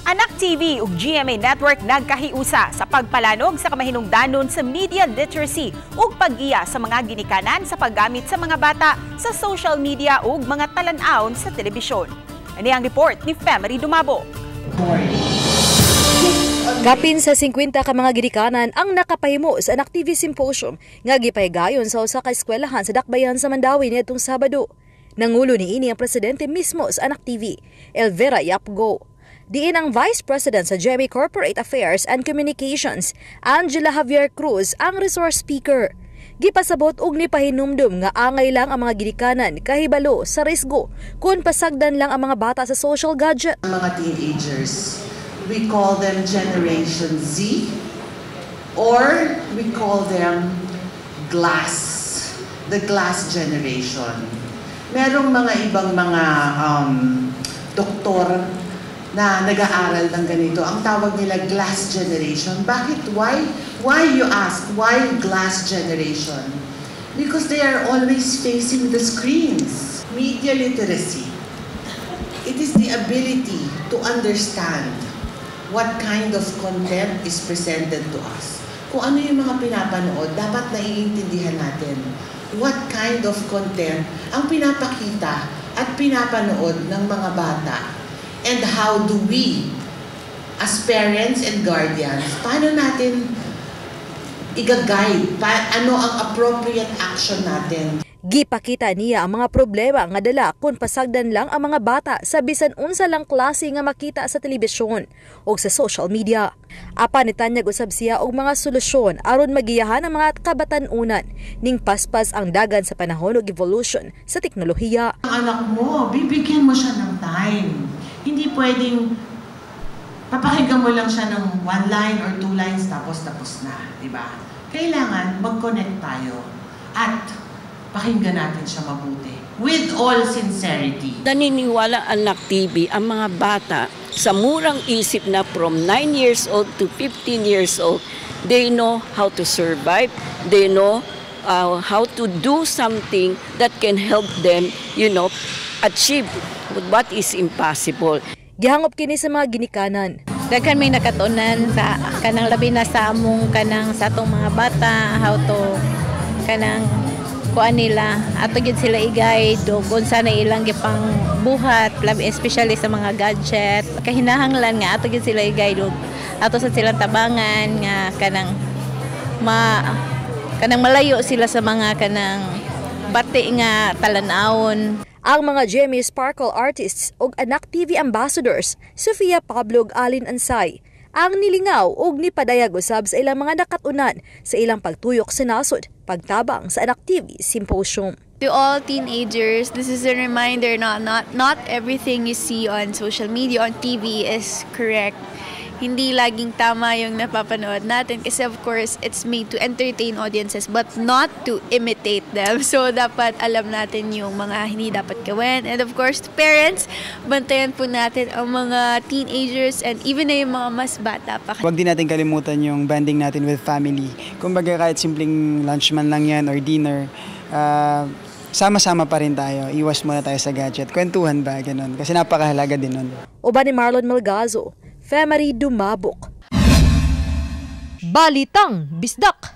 Anak TV ug GMA Network nagkahiusa sa pagpalanog sa kamahinungdanon sa media literacy ug pag-iya sa mga ginikanan sa paggamit sa mga bata sa social media ug mga talan-awon sa telebisyon. Ani ang report ni Femery Dumabo. Kapin sa 50 ka mga ginikanan ang nakapahimo sa Anak TV Symposium nga gipahigayon sa usa ka eskwelahan sa Dakbayan sa Mandawi niadtong Sabado. Nangulo niini ang presidente mismo sa Anak TV, Elvira Yapgo. Diin ang Vice President sa GMA Corporate Affairs and Communications, Angela Javier Cruz, ang resource speaker. Gipasabot og nipahinumdum nga angay lang ang mga ginikanan kahibalo sa risgo kung pasagdan lang ang mga bata sa social gadget. Mga teenagers, we call them Generation Z or we call them the glass generation. Merong mga ibang mga doktor na nag-aaral ng ganito. Ang tawag nila glass generation. Bakit? Why you ask? Why glass generation? Because they are always facing the screens. Media literacy. It is the ability to understand what kind of content is presented to us. Kung ano yung mga pinapanood, dapat naiintindihan natin what kind of content ang pinapakita at pinapanood ng mga bata. And how do we, as parents and guardians, paano natin i-guide? Ano ang appropriate action natin? Gipakita niya ang mga problema nga dala kung pasagdan lang ang mga bata sa bisan unsa lang klase nga makita sa telebisyon o sa social media. Apan nitanyag usab siya og mga solusyon aron magiyahan ang mga kabatan-unan ning paspas ang dagan sa panahon ug evolution sa teknolohiya. Ang anak mo, bibigyan mo siya ng time. Hindi pwedeng papakinggan mo lang siya ng 1 line or 2 lines tapos na, di ba? Kailangan mag-connect tayo at pakinggan natin siya mabuti. With all sincerity. Naniniwala Anak TV ang mga bata sa murang isip na from 9 years old to 15 years old, they know how to survive, they know how to do something that can help them, achieve what is impossible. Gihangop kini sa mga ginikanan. Daghan may nakatunan sa kanang labi na sa among kanang sa atong mga bata how to kanang kuan nila ato gid sila i-guide ug unsa na ilang gipang buhat especially sa mga gadget. Kahinahanglan nga ato gid sila i-guide ug ato sa silang tabangan nga kanang malayo sila sa mga kanang bati nga talan-awon. Ang mga GMA Sparkle artists ug Anak TV ambassadors, Sofia Pablo ug Alin Ansay, ang nilingaw ug nipadayag usab sa ilang mga nakatunan sa ilang pagtuyok sa nasod, pagtabang sa Anak TV Symposium. To all teenagers, this is a reminder not everything you see on social media, on TV is correct. Hindi laging tama yung napapanood natin kasi of course it's made to entertain audiences but not to imitate them. So dapat alam natin yung mga hindi dapat gawin. And of course, parents, bantayan po natin ang mga teenagers and even na yung mga mas bata pa. Huwag din natin kalimutan yung banding natin with family. Kumbaga kahit simpleng lunch man lang yan or dinner, sama-sama pa rin tayo. Iwas muna tayo sa gadget. Kwentuhan ba? Ganun. Kasi napakahalaga din nun. Uba ni Marlon Malgazo, Femery Dumabok. Balitang Bisdak.